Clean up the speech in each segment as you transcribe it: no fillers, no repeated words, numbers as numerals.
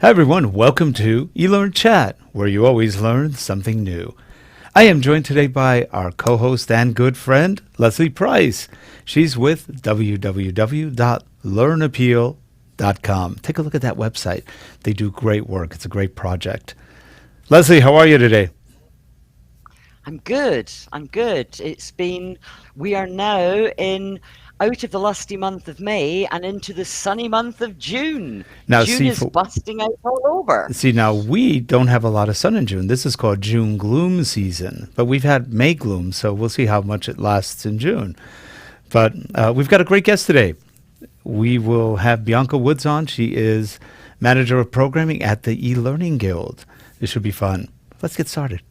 Hi everyone, welcome to eLearnChat, where you always learn something new. I am joined today by our co-host and good friend, Lesley Price. She's with www.learnappeal.com. Take a look at that website. They do great work. It's a great project. Lesley, how are you today? I'm good. I'm good. We are now out of the lusty month of May and into the sunny month of June. Now, June see, is busting out all over. now we don't have a lot of sun in June. This is called June gloom season, but we've had May gloom, so we'll see how much it lasts in June. But we've got a great guest today. We will have Bianca Woods on. She is manager of programming at the eLearning Guild. This should be fun. Let's get started.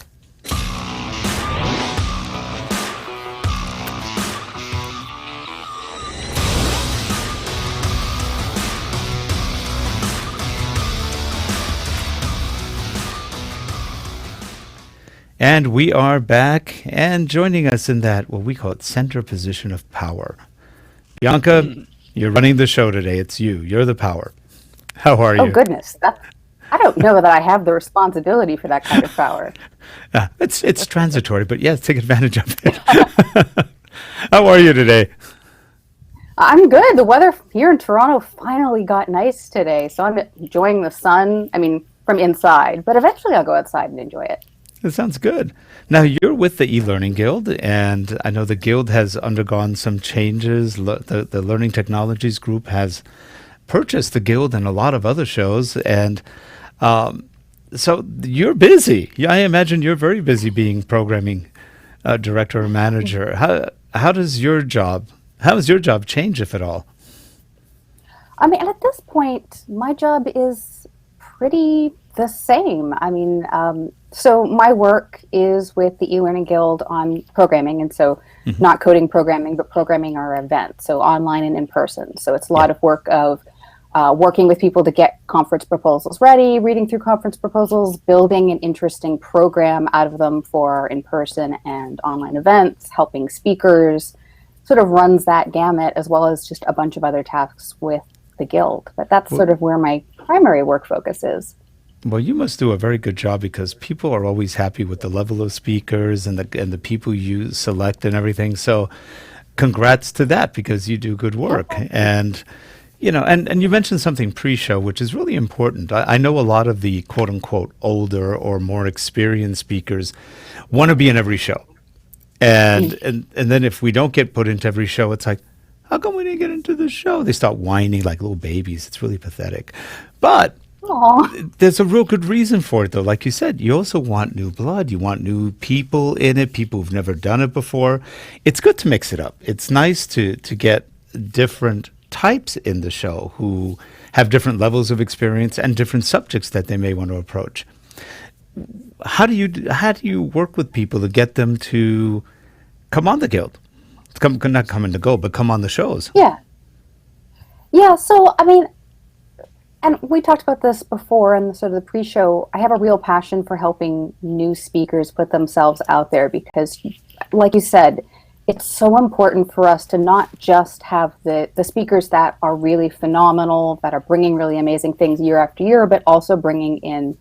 And we are back, and joining us in that, what we call it, center position of power. Bianca, you're running the show today. It's you. You're the power. How are Oh you? goodness, I don't know that I have the responsibility for that kind of power. It's transitory, but yes, take advantage of it. How are you today? I'm good. The weather here in Toronto finally got nice today, so I'm enjoying the sun. I mean, from inside, but eventually I'll go outside and enjoy it. That sounds good. Now, you're with the eLearning Guild, and I know the Guild has undergone some changes. The Learning Technologies Group has purchased the Guild and a lot of other shows, and so you're busy. Yeah, I imagine you're very busy being programming director or manager. How has your job changed, if at all? I mean, at this point, my job is pretty the same. I mean, so my work is with the eLearning Guild on programming, and so not coding programming, but programming our events, so online and in person. So it's a lot of work of working with people to get conference proposals ready, reading through conference proposals, building an interesting program out of them for in-person and online events, helping speakers, sort of runs that gamut, as well as just a bunch of other tasks with the Guild. But that's Well, sort of where my primary work focus is. well, you must do a very good job because people are always happy with the level of speakers and the people you select and everything. So, congrats to that because you do good Oh, work. thank you. And and you mentioned something pre-show, which is really important. I know a lot of the quote unquote older or more experienced speakers want to be in every show. And then if we don't get put into every show, it's like, how come we didn't get into the show? They start whining like little babies. It's really pathetic. But Aw. there's a real good reason for it, though. Like you said, you also want new blood. You want new people in it, people who've never done it before. It's good to mix it up. It's nice to get different types in the show who have different levels of experience and different subjects that they may want to approach. How do you work with people to get them to come on the guild? Not come in the guild, but come on the shows. Yeah. Yeah. So, I mean, and we talked about this before in the sort of the pre-show. I have a real passion for helping new speakers put themselves out there because, like you said, it's so important for us to not just have the speakers that are really phenomenal, that are bringing really amazing things year after year, but also bringing in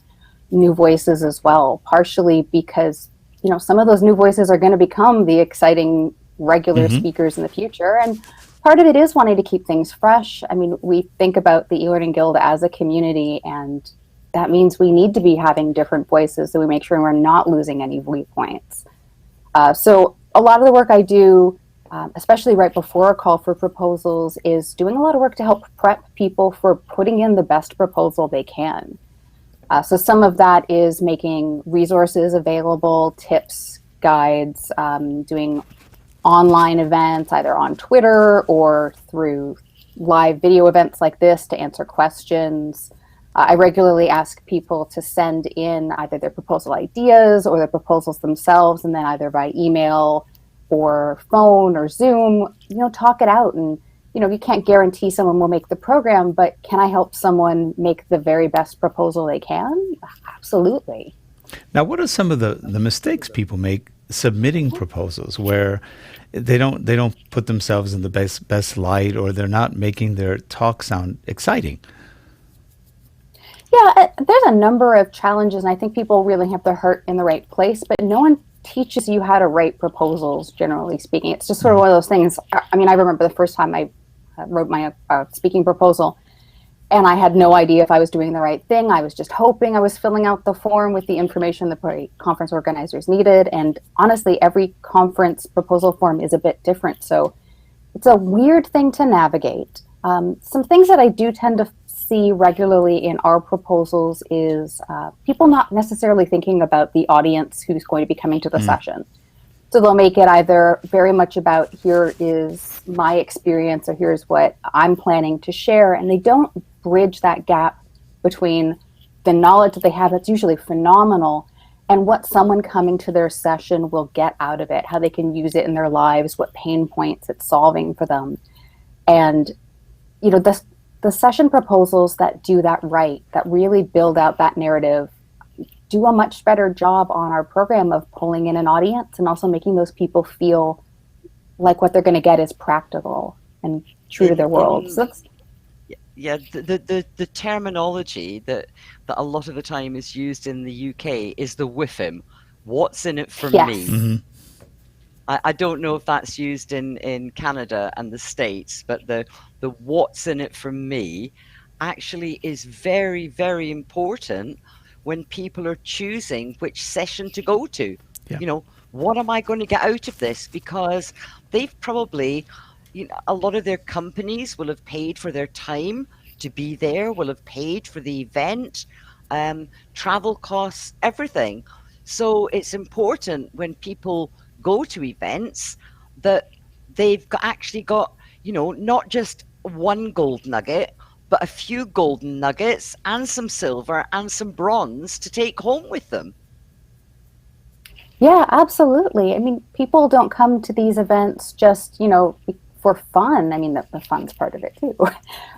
new voices as well, partially because, some of those new voices are going to become the exciting regular Hmm. speakers in the future. And part of it is wanting to keep things fresh. I mean, we think about the eLearning Guild as a community, and that means we need to be having different voices so we make sure we're not losing any viewpoints. So a lot of the work I do, especially right before a call for proposals, is doing a lot of work to help prep people for putting in the best proposal they can. So some of that is making resources available, tips, guides, doing online events, either on Twitter or through live video events like this to answer questions. I regularly ask people to send in either their proposal ideas or their proposals themselves, and then either by email or phone or Zoom, talk it out. And, you can't guarantee someone will make the program, but can I help someone make the very best proposal they can? Absolutely. Now, what are some of the mistakes people make submitting proposals where they don't put themselves in the best light, or they're not making their talk sound exciting? Yeah, there's a number of challenges, and I think people really have their heart in the right place, but no one teaches you how to write proposals, generally speaking. It's just sort of one of those things. I mean, I remember the first time I wrote my speaking proposal, and I had no idea if I was doing the right thing. I was just hoping I was filling out the form with the information the conference organizers needed. And honestly, every conference proposal form is a bit different. So it's a weird thing to navigate. Some things that I do tend to see regularly in our proposals is people not necessarily thinking about the audience who's going to be coming to the session. So they'll make it either very much about here is my experience or here's what I'm planning to share. And they don't bridge that gap between the knowledge that they have that's usually phenomenal and what someone coming to their session will get out of it, how they can use it in their lives, what pain points it's solving for them. And, you know, the session proposals that do that right, that really build out that narrative, do a much better job on our program of pulling in an audience and also making those people feel like what they're going to get is practical and true to their world. So that's, yeah, the terminology that a lot of the time is used in the UK is the WIFM. What's in it for yes. me? I don't know if that's used in Canada and the States, but the what's in it for me actually is very, very important when people are choosing which session to go to. Yeah. You know, what am I going to get out of this? Because they've probably, you know, a lot of their companies will have paid for their time to be there, will have paid for the event, travel costs, everything. So it's important when people go to events that they've actually got, you know, not just one gold nugget, but a few golden nuggets and some silver and some bronze to take home with them. Yeah, absolutely. I mean, people don't come to these events just, you know, for fun. I mean, the fun's part of it too.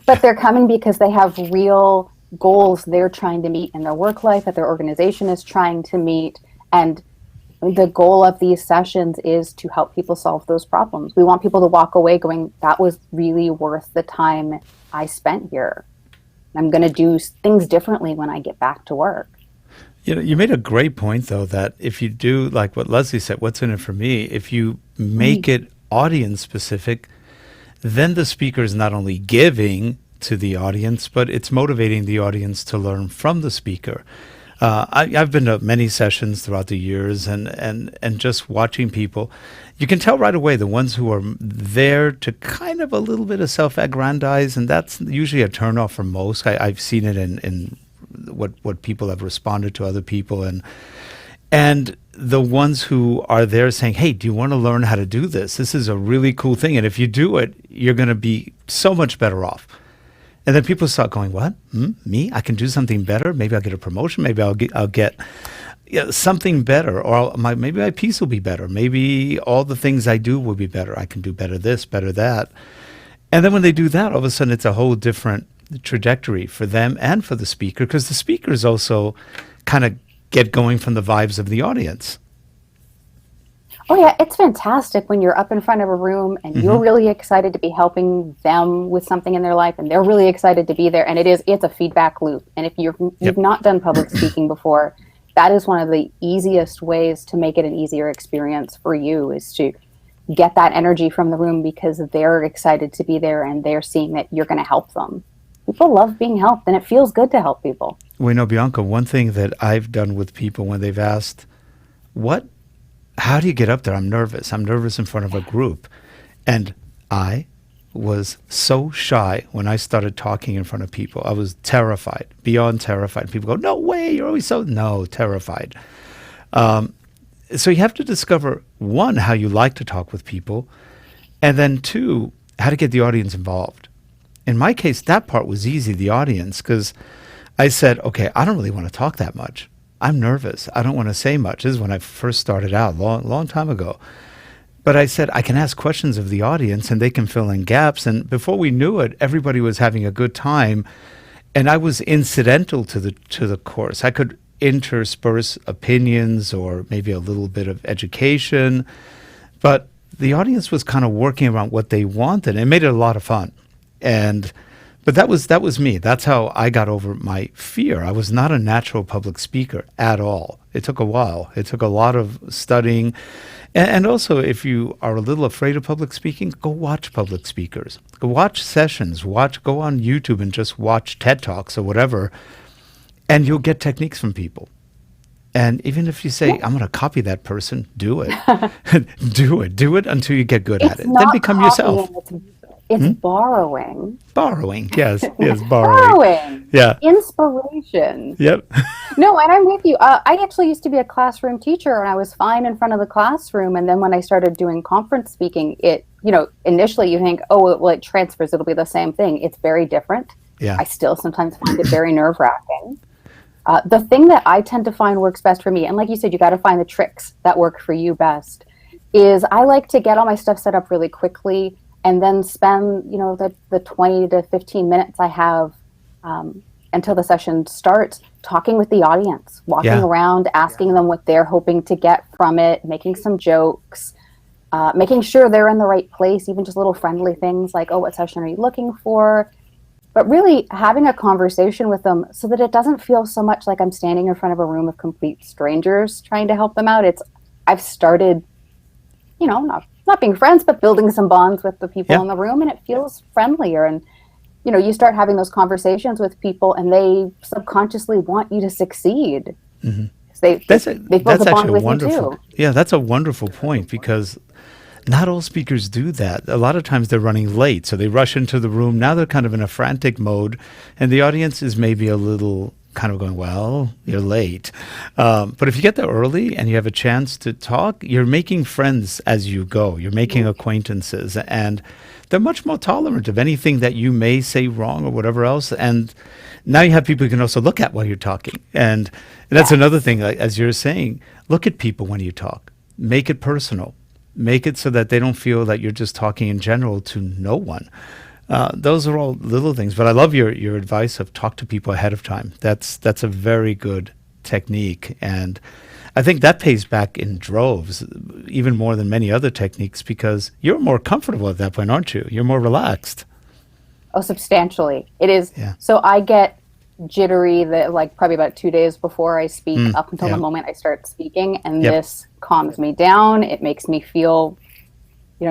But they're coming because they have real goals they're trying to meet in their work life, that their organization is trying to meet. And the goal of these sessions is to help people solve those problems. We want people to walk away going, that was really worth the time I spent here. I'm going to do things differently when I get back to work. You know, you made a great point, though, that if you do, like what Lesley said, what's in it for me, if you make it audience specific, then the speaker is not only giving to the audience, but it's motivating the audience to learn from the speaker. I've been to many sessions throughout the years, and just watching people, you can tell right away the ones who are there to kind of a little bit of self-aggrandize, and that's usually a turnoff for most. I've seen it in what people have responded to other people, and the ones who are there saying, hey, do you want to learn how to do this? This is a really cool thing, and if you do it, you're going to be so much better off. And then people start going, what? Me? I can do something better? Maybe I'll get a promotion. Maybe I'll get something better. Or maybe my piece will be better. Maybe all the things I do will be better. I can do better this, better that. And then when they do that, all of a sudden it's a whole different trajectory for them and for the speaker, because the speakers also kind of get going from the vibes of the audience. Oh yeah, it's fantastic when you're up in front of a room and you're really excited to be helping them with something in their life, and they're really excited to be there. And it's a feedback loop. And if you've not done public speaking before, that is one of the easiest ways to make it an easier experience for you, is to get that energy from the room because they're excited to be there and they're seeing that you're going to help them. People love being helped, and it feels good to help people. Well, you know, Bianca, one thing that I've done with people when they've asked, how do you get up there? I'm nervous. I'm nervous in front of a group. And I was so shy when I started talking in front of people. I was terrified, beyond terrified. People go, no way, you're always terrified. So you have to discover, one, how you like to talk with people, and then two, how to get the audience involved. In my case, that part was easy, the audience, because I said, okay, I don't really want to talk that much. I'm nervous. I don't want to say much. This is when I first started out, long time ago. But I said, I can ask questions of the audience and they can fill in gaps. And before we knew it, everybody was having a good time. And I was incidental to the course. I could intersperse opinions or maybe a little bit of education. But the audience was kind of working around what they wanted. It made it a lot of fun. And But that was me. That's how I got over my fear. I was not a natural public speaker at all. It took a while. It took a lot of studying. And also, if you are a little afraid of public speaking, go watch public speakers. Go watch sessions. Go on YouTube and just watch TED Talks or whatever, and you'll get techniques from people. And even if you say, I'm going to copy that person, do it. Do it until you get good at it. Then become yourself. It's borrowing. Borrowing, yes, borrowing. Borrowing. Yeah. Inspiration. Yep. No, and I'm with you. I actually used to be a classroom teacher, and I was fine in front of the classroom. And then when I started doing conference speaking, initially you think, oh, well, it transfers. It'll be the same thing. It's very different. Yeah. I still sometimes find it very nerve-wracking. The thing that I tend to find works best for me, and like you said, you got to find the tricks that work for you best, is I like to get all my stuff set up really quickly and then spend, the 20 to 15 minutes I have until the session starts talking with the audience, walking around, asking them what they're hoping to get from it, making some jokes, making sure they're in the right place, even just little friendly things like, oh, what session are you looking for? But really having a conversation with them so that it doesn't feel so much like I'm standing in front of a room of complete strangers trying to help them out. I've started, not being friends, but building some bonds with the people in the room, and it feels friendlier. And, you start having those conversations with people and they subconsciously want you to succeed. Mm-hmm. They build a bond with you too. Yeah, that's a wonderful point, because not all speakers do that. A lot of times they're running late, so they rush into the room. Now they're kind of in a frantic mode, and the audience is maybe a little kind of going, well, you're late. But if you get there early and you have a chance to talk, you're making friends as you go. You're making acquaintances, and they're much more tolerant of anything that you may say wrong or whatever else. And now you have people you can also look at while you're talking. And that's another thing, like, as you're saying, look at people when you talk. Make it personal. Make it so that they don't feel that you're just talking in general to no one. Those are all little things. But I love your advice of talk to people ahead of time. That's a very good technique. And I think that pays back in droves, even more than many other techniques, because you're more comfortable at that point, aren't you? You're more relaxed. Oh, substantially. It is. Yeah. So I get jittery probably about 2 days before I speak up until the moment I start speaking. And this calms me down. It makes me feel,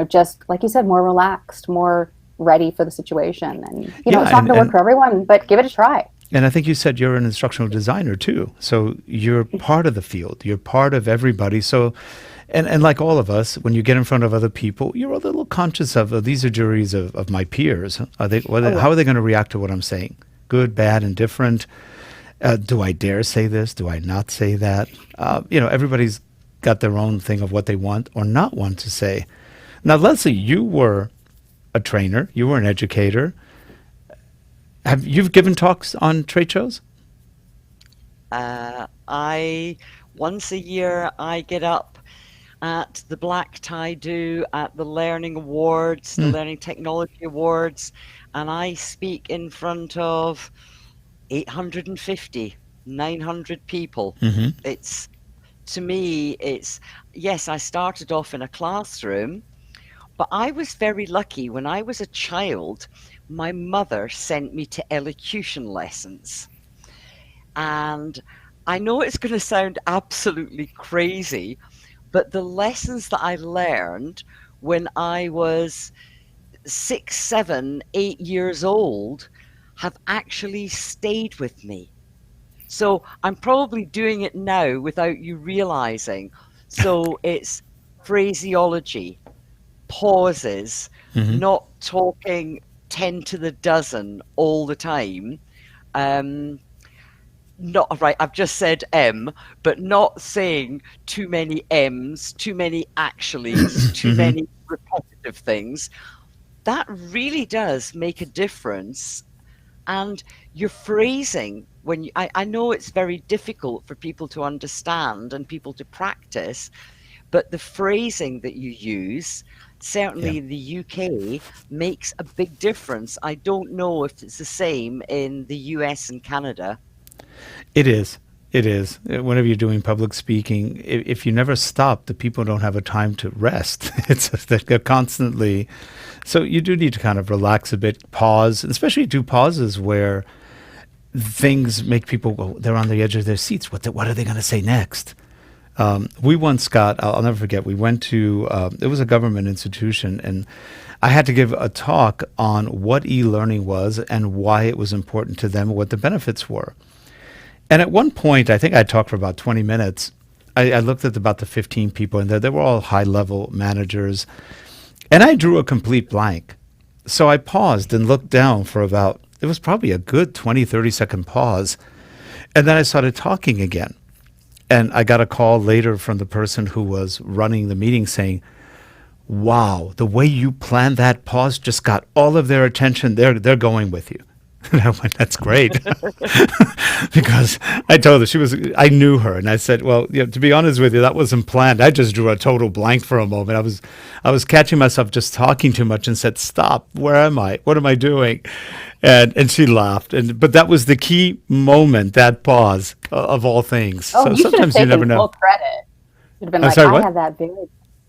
just like you said, more relaxed, more ready for the situation. And, it's not going to work for everyone, but give it a try. And I think you said you're an instructional designer too. So you're part of the field. You're part of everybody. So, and like all of us, when you get in front of other people, you're a little conscious of these are juries of my peers. How are they going to react to what I'm saying? Good, bad, indifferent. Do I dare say this? Do I not say that? Everybody's got their own thing of what they want or not want to say. Now, Lesley, you were a trainer. You were an educator. You've given talks on trade shows? Once a year, I get up at the Black Tie Do, at the Learning Awards, the Learning Technology Awards, and I speak in front of 850, 900 people. Mm-hmm. To me, yes, I started off in a classroom, but I was very lucky. When I was a child, my mother sent me to elocution lessons. And I know it's going to sound absolutely crazy, but the lessons that I learned when I was 6, 7, 8 years old have actually stayed with me. So I'm probably doing it now without you realizing. So it's phraseology, pauses, not talking 10 to the dozen all the time. Not right, I've just said M, but not saying too many M's, too many actuallys, too many repetitive things. That really does make a difference. And your phrasing, I know it's very difficult for people to understand and people to practice, but the phrasing that you use, certainly in the UK, makes a big difference. I don't know if it's the same in the US and Canada. It is. It is. Whenever you're doing public speaking, if you never stop, the people don't have a time to rest. It's just that they're constantly. So you do need to kind of relax a bit, pause, especially do pauses where things make people go, they're on the edge of their seats. What are they going to say next? We once got, I'll never forget, we went to, it was a government institution, and I had to give a talk on what e-learning was and why it was important to them, what the benefits were. And at one point, I think I talked for about 20 minutes. I looked at about the 15 people in there. They were all high-level managers. And I drew a complete blank. So I paused and looked down for about, it was probably a good 20, 30-second pause. And then I started talking again. And I got a call later from the person who was running the meeting saying, wow, the way you planned that pause just got all of their attention. They're going with you. And I went, that's great. Because I told her, I knew her. And I said, well, to be honest with you, that wasn't planned. I just drew a total blank for a moment. I was catching myself just talking too much and said, stop, where am I? What am I doing? And she laughed. But that was the key moment, that pause of all things. Oh, so you sometimes should have you never taken know. full credit. Should have been I'm like, sorry, I what? had that very.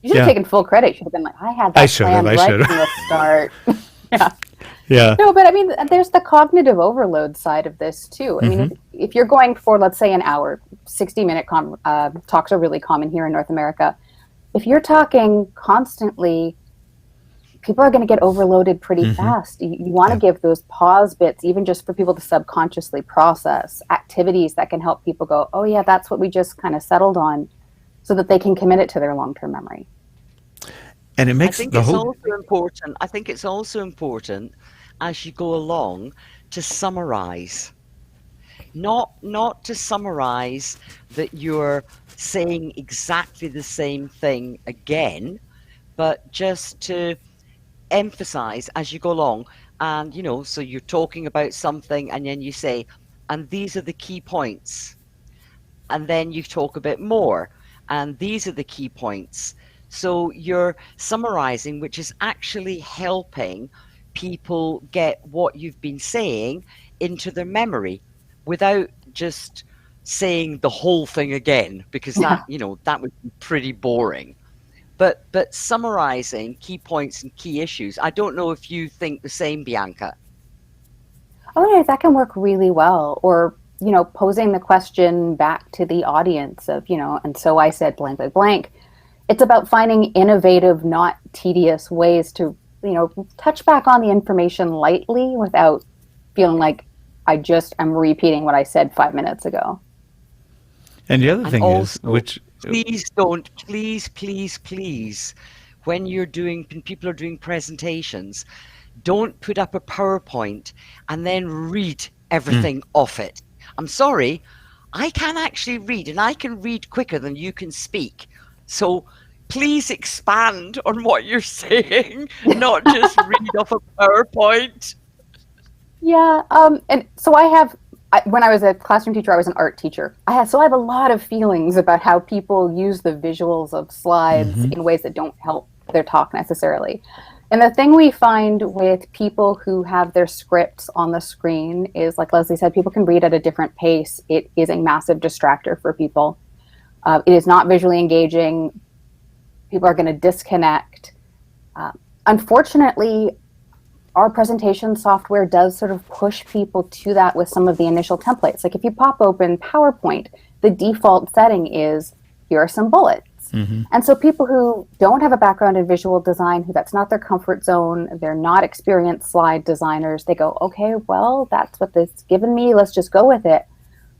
You should have taken full credit. Should have been like, I had that I should have, planned right from the start. Yeah. Yeah. No, but I mean, there's the cognitive overload side of this too. I mean, if you're going for, let's say, an hour, 60-minute talks are really common here in North America. If you're talking constantly, people are going to get overloaded pretty fast. You want to give those pause bits, even just for people to subconsciously process activities that can help people go, oh yeah, that's what we just kind of settled on, so that they can commit it to their long-term memory. And it makes I think the it's whole. also important. I think it's also important as you go along to summarize. Not to summarize that you're saying exactly the same thing again, but just to emphasize as you go along. And so you're talking about something and then you say, and these are the key points. And then you talk a bit more, and these are the key points. So you're summarizing, which is actually helping people get what you've been saying into their memory without just saying the whole thing again, because that would be pretty boring. But summarizing key points and key issues. I don't know if you think the same, Bianca. Oh yeah, that can work really well. Or posing the question back to the audience of and so I said blank blank blank. It's about finding innovative, not tedious ways to, touch back on the information lightly without feeling like I'm repeating what I said 5 minutes ago. And the other And thing also, is, please, when people are doing presentations, don't put up a PowerPoint and then read everything off it. I'm sorry, I can actually read, and I can read quicker than you can speak. So please expand on what you're saying, not just read off a PowerPoint. Yeah, and so when I was a classroom teacher, I was an art teacher. I have a lot of feelings about how people use the visuals of slides in ways that don't help their talk necessarily. And the thing we find with people who have their scripts on the screen is, like Lesley said, people can read at a different pace. It is a massive distractor for people. It is not visually engaging. People are going to disconnect. Unfortunately, our presentation software does sort of push people to that with some of the initial templates. Like if you pop open PowerPoint, the default setting is, here are some bullets. And so people who don't have a background in visual design, who that's not their comfort zone, they're not experienced slide designers, they go, okay, well, that's what this given me, let's just go with it.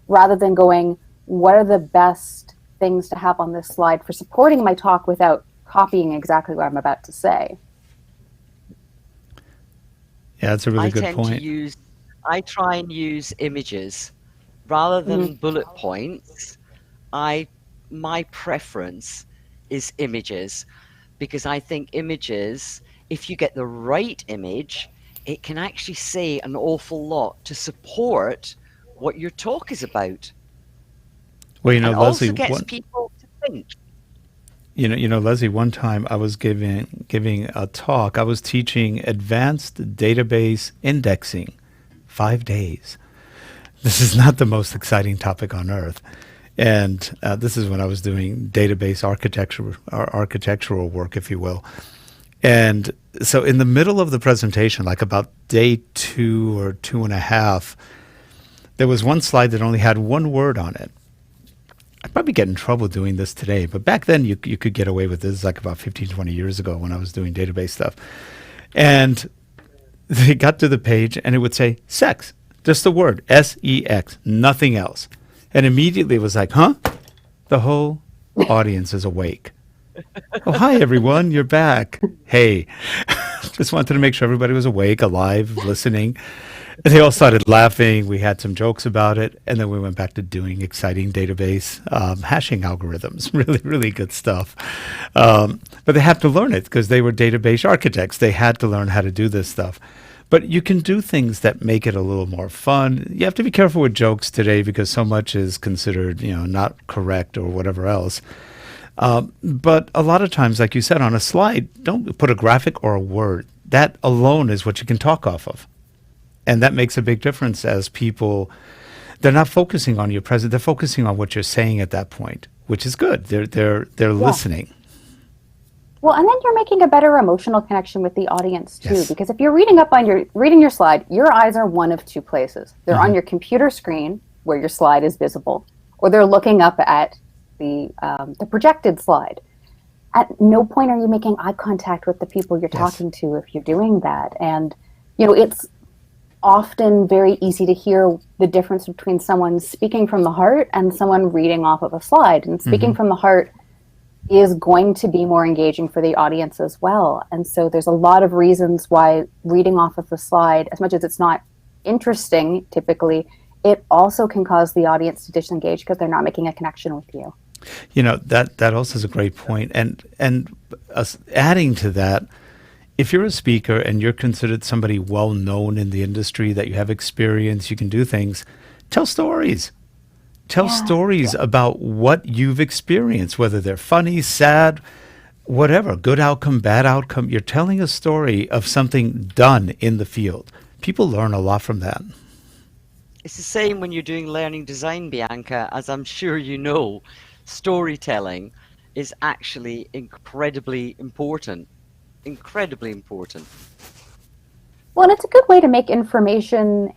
Rather than going, what are the best things to have on this slide for supporting my talk without copying exactly what I'm about to say? Yeah, that's a really good point. I try and use images rather than bullet points. My preference is images, because I think images, if you get the right image, it can actually say an awful lot to support what your talk is about. Well, And Lesley, also gets people to think. Lesley, one time I was giving a talk. I was teaching advanced database indexing, 5 days. This is not the most exciting topic on earth. And this is when I was doing database architecture or architectural work, if you will. And so in the middle of the presentation, like about day 2 or 2.5, there was one slide that only had one word on it. I'd probably get in trouble doing this today, but back then you could get away with this, like about 15, 20 years ago when I was doing database stuff. And they got to the page and it would say sex, just the word, S-E-X, nothing else. And immediately it was like, huh? The whole audience is awake. Oh, hi, everyone. You're back. Hey, just wanted to make sure everybody was awake, alive, listening. And they all started laughing. We had some jokes about it. And then we went back to doing exciting database hashing algorithms. Really, really good stuff. But they had to learn it because they were database architects. They had to learn how to do this stuff. But you can do things that make it a little more fun. You have to be careful with jokes today because so much is considered, not correct or whatever else. But a lot of times, like you said, on a slide, don't put a graphic or a word. That alone is what you can talk off of. And that makes a big difference as people, they're not focusing on your present, they're focusing on what you're saying at that point, which is good. They're listening. Well, and then you're making a better emotional connection with the audience too, Yes. because if you're reading your slide, your eyes are one of two places. They're on your computer screen where your slide is visible, or they're looking up at the projected slide. At no point are you making eye contact with the people you're talking to if you're doing that. And it's often very easy to hear the difference between someone speaking from the heart and someone reading off of a slide. And speaking from the heart is going to be more engaging for the audience as well. And so there's a lot of reasons why reading off of the slide, as much as it's not interesting typically, it also can cause the audience to disengage because they're not making a connection with you. That also is a great point. And adding to that, if you're a speaker and you're considered somebody well known in the industry, that you have experience, you can do things, tell stories. Tell stories about what you've experienced, whether they're funny, sad, whatever, good outcome, bad outcome. You're telling a story of something done in the field. People learn a lot from that. It's the same when you're doing learning design, Bianca, as I'm sure you know. Storytelling is actually incredibly important. Incredibly important. Well, and it's a good way to make information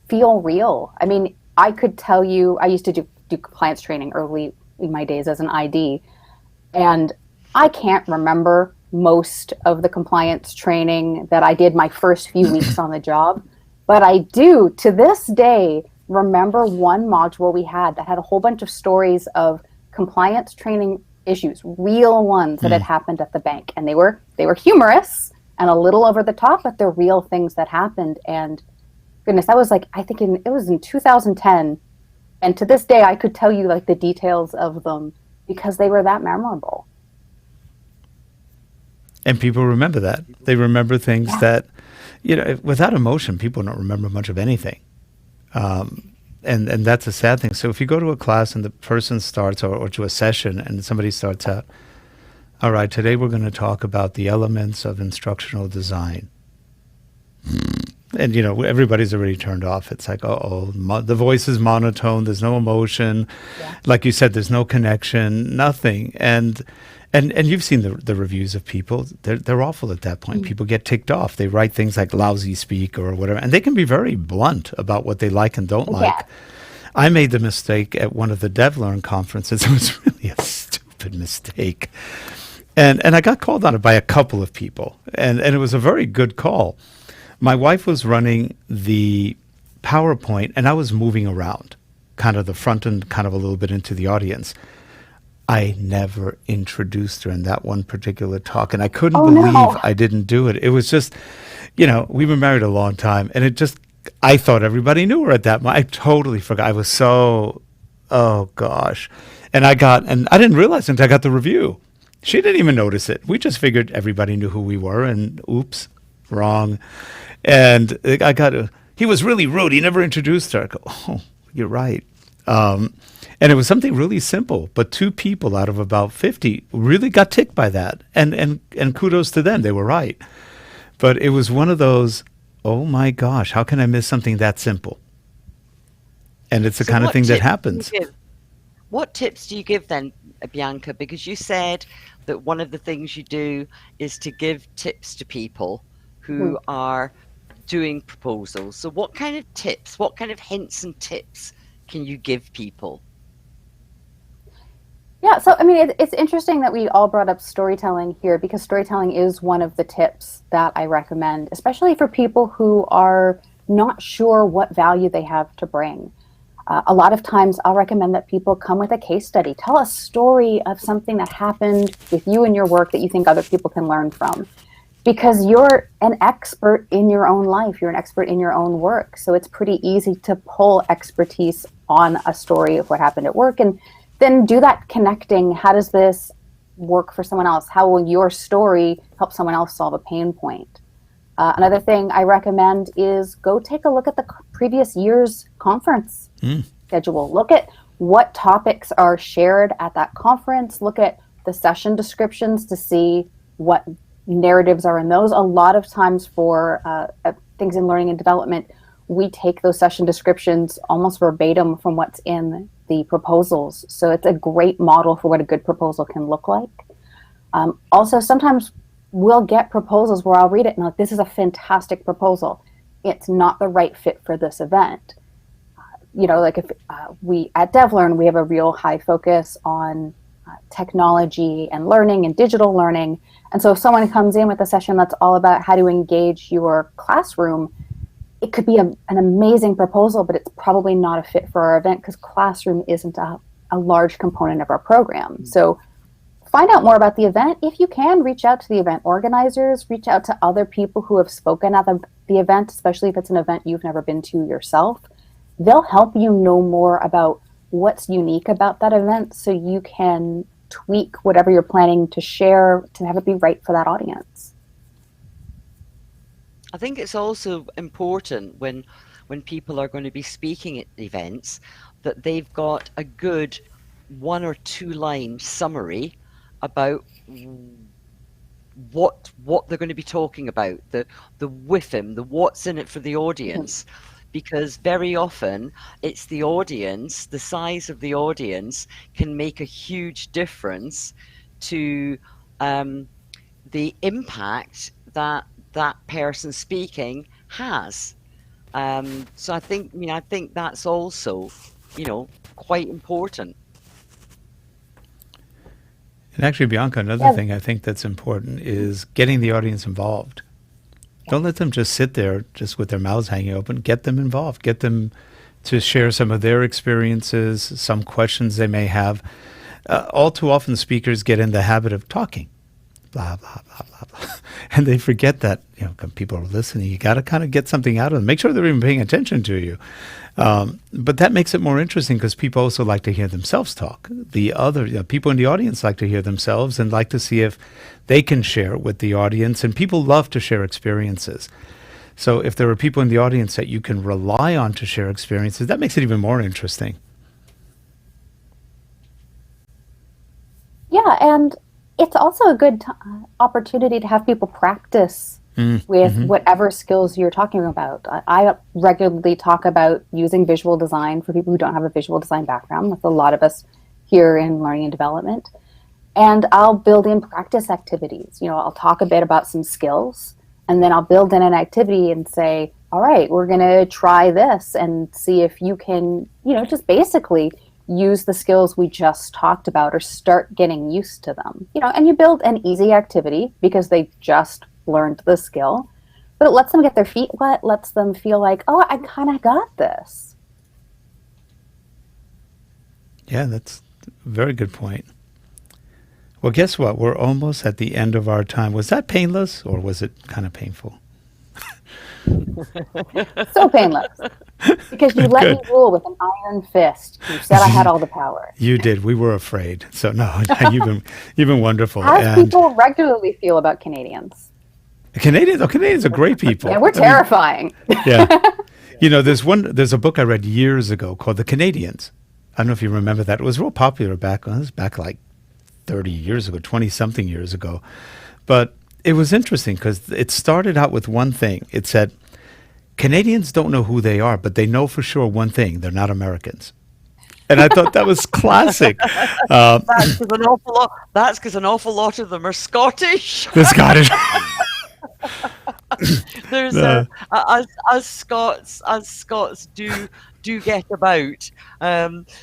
feel real. I mean, I could tell you, I used to do compliance training early in my days as an ID, and I can't remember most of the compliance training that I did my first few weeks on the job, but I do, to this day, remember one module we had that had a whole bunch of stories of compliance training issues, real ones that had happened at the bank. And they were humorous and a little over the top, but they're real things that happened. And goodness, that was it was in 2010. And to this day, I could tell you the details of them because they were that memorable. And people remember that. They remember things that, without emotion, people don't remember much of anything. And that's a sad thing. So if you go to a class and the person starts, or to a session, and somebody starts out, all right, today we're going to talk about the elements of instructional design. And, everybody's already turned off. It's like, the voice is monotone. There's no emotion. Yeah. Like you said, there's no connection, nothing. And you've seen the reviews of people. They're awful at that point. People get ticked off. They write things like lousy speak or whatever. And they can be very blunt about what they like and don't like. I made the mistake at one of the DevLearn conferences. It was really a stupid mistake. And I got called on it by a couple of people. And it was a very good call. My wife was running the PowerPoint, and I was moving around, kind of the front and kind of a little bit into the audience. I never introduced her in that one particular talk, and I couldn't believe I didn't do it. It was just, we were married a long time, and I thought everybody knew her at that moment. I totally forgot. I was so, oh gosh. And I didn't realize until I got the review. She didn't even notice it. We just figured everybody knew who we were, and oops, wrong. And he was really rude. He never introduced her. I go, oh, you're right. And it was something really simple, but 2 people out of about 50 really got ticked by that. And kudos to them. They were right. But it was one of those, oh my gosh, how can I miss something that simple? And it's the So kind of what thing that tips do you happens. give? What tips do you give then, Bianca? Because you said that one of the things you do is to give tips to people Mhm. who are doing proposals. So what kind of tips, what kind of hints and tips can you give people? Yeah, so I mean, it's interesting that we all brought up storytelling here because storytelling is one of the tips that I recommend, especially for people who are not sure what value they have to bring. A lot of times, I'll recommend that people come with a case study. Tell a story of something that happened with you in your work that you think other people can learn from. Because you're an expert in your own life, you're an expert in your own work. So it's pretty easy to pull expertise on a story of what happened at work and then do that connecting. How does this work for someone else? How will your story help someone else solve a pain point? Another thing I recommend is go take a look at the previous year's conference schedule. Look at what topics are shared at that conference. Look at the session descriptions to see what narratives are in those. A lot of times for things in learning and development, we take those session descriptions almost verbatim from what's in the proposals. So it's a great model for what a good proposal can look like. Also, sometimes we'll get proposals where I'll read it and like, this is a fantastic proposal. It's not the right fit for this event. Like if we at DevLearn, we have a real high focus on technology and learning and digital learning. And so if someone comes in with a session that's all about how to engage your classroom, it could be an amazing proposal, but it's probably not a fit for our event because classroom isn't a large component of our program. So find out more about the event. If you can, reach out to the event organizers, reach out to other people who have spoken at the event, especially if it's an event you've never been to yourself. They'll help you know more about what's unique about that event so you can tweak whatever you're planning to share to have it be right for that audience. I think it's also important when people are going to be speaking at events that they've got a good 1 or 2 line summary about what they're going to be talking about, the whiffim, the what's in it for the audience. Because very often it's the audience, the size of the audience can make a huge difference to the impact that person speaking has. So I think that's also, quite important. And actually, Bianca, another thing I think that's important is getting the audience involved. Don't let them just sit there just with their mouths hanging open. Get them involved. Get them to share some of their experiences, some questions they may have. All too often speakers get in the habit of talking, blah, blah, blah, blah, blah. And they forget that, people are listening. You got to kind of get something out of them. Make sure they're even paying attention to you. But that makes it more interesting because people also like to hear themselves talk. The other people in the audience like to hear themselves and like to see if they can share with the audience. And people love to share experiences. So if there are people in the audience that you can rely on to share experiences, that makes it even more interesting. Yeah, and it's also a good opportunity to have people practice with whatever skills you're talking about. I regularly talk about using visual design for people who don't have a visual design background, with a lot of us here in learning and development. And I'll build in practice activities. I'll talk a bit about some skills, and then I'll build in an activity and say, all right, we're going to try this and see if you can, just basically use the skills we just talked about or start getting used to them. And you build an easy activity because they just learned the skill, but it lets them get their feet wet, lets them feel like, oh, I kind of got this. Yeah, that's a very good point. Well, guess what? We're almost at the end of our time. Was that painless or was it kind of painful? So painless. Because you let me rule with an iron fist. You said I had all the power. You did. We were afraid. So no, you've been wonderful. How do people regularly feel about Canadians? Canadians are great people. Yeah, we're terrifying. Yeah. There's a book I read years ago called The Canadians. I don't know if you remember that. It was real popular back like 30 years ago, 20-something years ago. But it was interesting because it started out with one thing. It said, Canadians don't know who they are, but they know for sure one thing: they're not Americans. And I thought that was classic. That's because an awful lot. That's because an awful lot of them are Scottish. The Scottish. There's as Scots do get about.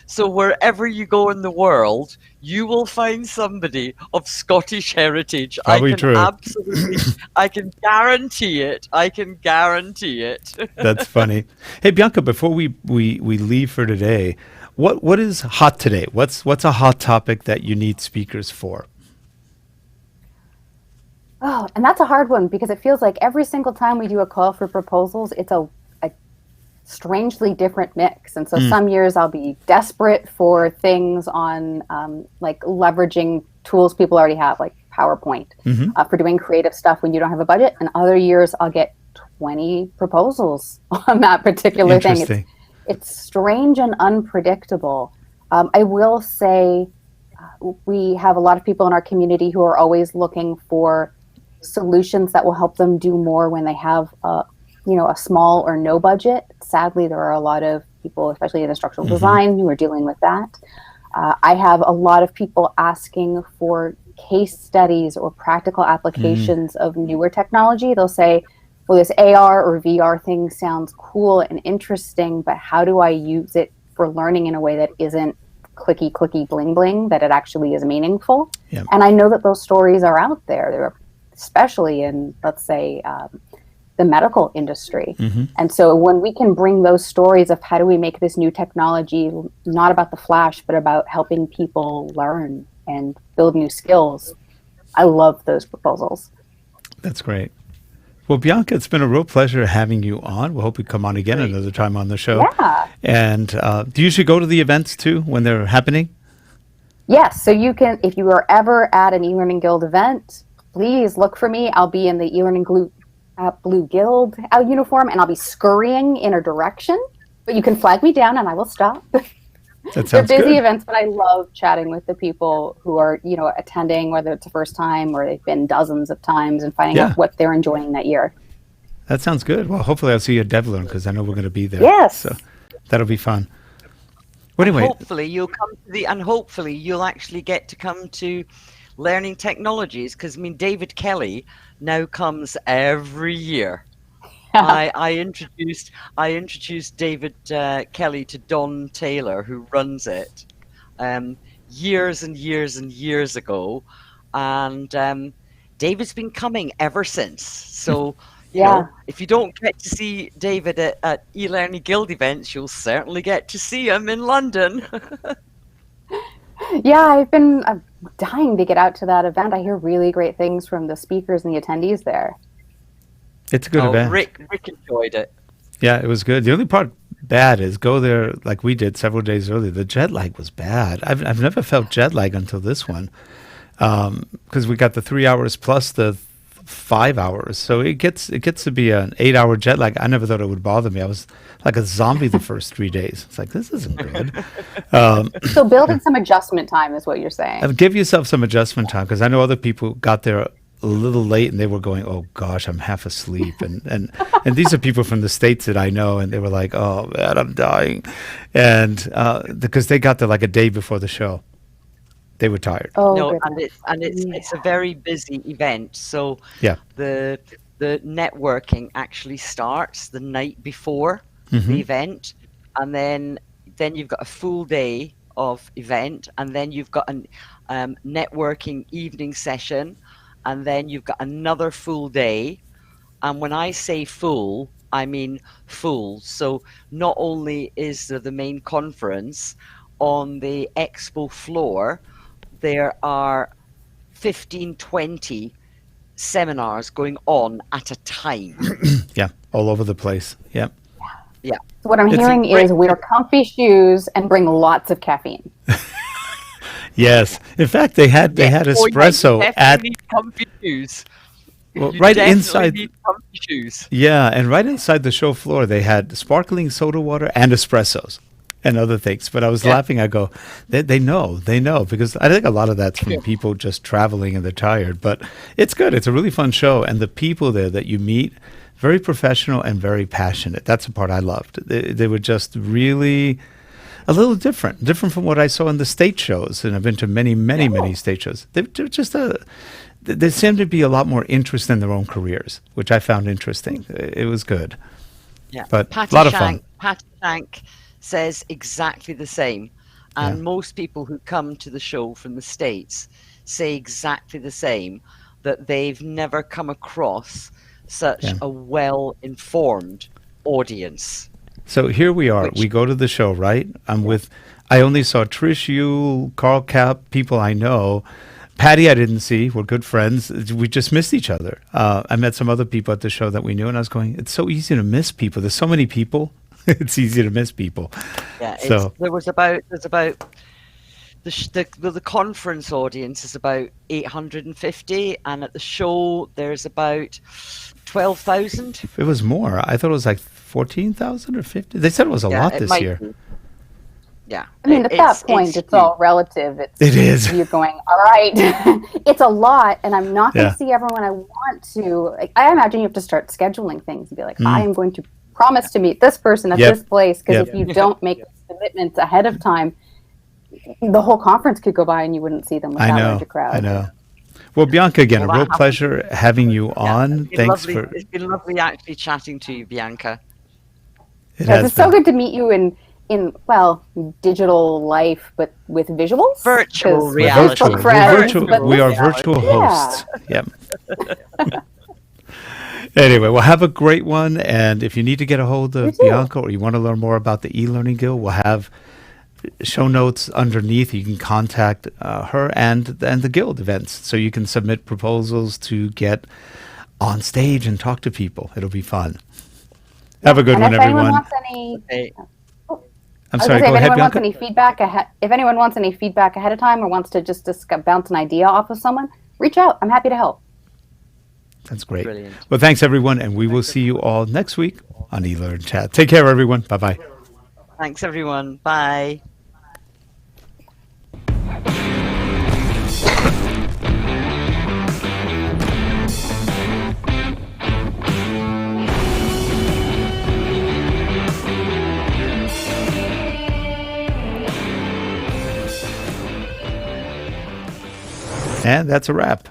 So wherever you go in the world, you will find somebody of Scottish heritage. Probably I can true. absolutely, I can guarantee it. I can guarantee it. That's funny. Hey, Bianca, before we leave for today, what is hot today? What's a hot topic that you need speakers for? Oh, and that's a hard one because it feels like every single time we do a call for proposals, it's a strangely different mix. And so some years I'll be desperate for things on like leveraging tools people already have, like PowerPoint, for doing creative stuff when you don't have a budget. And other years I'll get 20 proposals on that particular thing. It's strange and unpredictable. I will say we have a lot of people in our community who are always looking for solutions that will help them do more when they have a small or no budget. Sadly, there are a lot of people, especially in instructional design, who are dealing with that. I have a lot of people asking for case studies or practical applications of newer technology. They'll say, well, this AR or VR thing sounds cool and interesting, but how do I use it for learning in a way that isn't clicky, clicky, bling, bling, that it actually is meaningful? Yep. And I know that those stories are out there. They're especially in, let's say, the medical industry. And so when we can bring those stories of how do we make this new technology not about the flash, but about helping people learn and build new skills, I love those proposals. That's great. Well, Bianca, it's been a real pleasure having you on. We hope you come on again another time on the show. Yeah. And do you usually go to the events too when they're happening? Yes. So you can, if you are ever at an eLearning Guild event, please look for me. I'll be in the eLearning Blue Guild uniform, and I'll be scurrying in a direction. But you can flag me down, and I will stop. That sounds They're busy good. events, but I love chatting with the people who are, attending, whether it's the first time or they've been dozens of times, and finding out what they're enjoying that year. That sounds good. Well, hopefully I'll see you at DevLearn because I know we're going to be there. Yes. So that'll be fun. Well, anyway, Hopefully you'll come to and hopefully you'll actually get to come to Learning Technologies, because David Kelly now comes every year. I introduced David Kelly to Don Taylor, who runs it, years and years and years ago, and David's been coming ever since. So you know, if you don't get to see David at eLearning Guild events, you'll certainly get to see him in London. Yeah, I've been dying to get out to that event. I hear really great things from the speakers and the attendees there. it's a good event. Rick enjoyed it. Yeah, it was good. The only part bad is go there like we did several days earlier. The jet lag was bad. I've never felt jet lag until this one, because we got the 3 hours plus the 5 hours. So it gets to be an 8 hour jet lag. I never thought it would bother me. I was like a zombie the first 3 days. It's like, this isn't good. So building some adjustment time is what you're saying. Give yourself some adjustment time, because I know other people got there a little late and they were going, oh gosh, I'm half asleep. And these are people from the States that I know, and they were like, oh man, I'm dying. And because they got there like a day before the show. They were tired. Oh, No, goodness. it's a very busy event. So Yeah. the networking actually starts the night before the event, and then you've got a full day of event, and then you've got a networking evening session, and then you've got another full day. And when I say full, I mean full. So not only is there the main conference on the expo floor, there are 15, 20 seminars going on at a time. Yeah, all over the place. Yeah. Yeah. So what I'm hearing is wear comfy shoes and bring lots of caffeine. Yes. In fact, they had espresso at comfy shoes. well, You right definitely inside. need comfy shoes. Yeah, and right inside the show floor, they had sparkling soda water and espressos and other things. But I was laughing. I go, they know, because I think a lot of that's from people just traveling and they're tired. But it's good. It's a really fun show, and the people there that you meet, very professional and very passionate. That's the part I loved. They were just really a little different from what I saw in the state shows. And I've been to many state shows. They're just there seemed to be a lot more interest in their own careers, which I found interesting. It was good. Yeah, But Patty a lot of fun. Patty Shank says exactly the same. And most people who come to the show from the States say exactly the same, that they've never come across such a well-informed audience. So here we are. We go to the show, right? I only saw Trish, you, Carl Cap, people I know. Patty I didn't see. We're good friends. We just missed each other. I met some other people at the show that we knew, and I was going, it's so easy to miss people. There's so many people. It's easy to miss people. Yeah, So there's about the conference audience is about 850, and at the show there's about 12,000. it was more. I thought it was like 14,000 or 50. They said it was a lot this year. Yeah. I mean, at that point, it's all relative. It is. You're going, all right, it's a lot, and I'm not going to see everyone I want to. Like, I imagine you have to start scheduling things and be like, I am going to promise to meet this person at this place, because if you don't make commitments ahead of time, the whole conference could go by and you wouldn't see them without large a crowd. I know. Well, Bianca, again, a real pleasure having you on. Thanks lovely. for. It's been lovely actually chatting to you, Bianca. It's so good to meet you in digital life, but with visuals. Virtual reality. We are virtual hosts. Yep. Anyway, we'll have a great one. And if you need to get a hold of Bianca or you want to learn more about the eLearning Guild, we'll have show notes underneath. You can contact her and the Guild events. So you can submit proposals to get on stage and talk to people. It'll be fun. Have a good one, everyone. I'm sorry, go ahead, Bianca. If anyone wants any feedback ahead of time or wants to just bounce an idea off of someone, reach out. I'm happy to help. That's great. Brilliant. Well, thanks, everyone, and we will see you all next week on eLearnChat. Take care, everyone. Bye-bye. Thanks, everyone. Bye. And that's a wrap.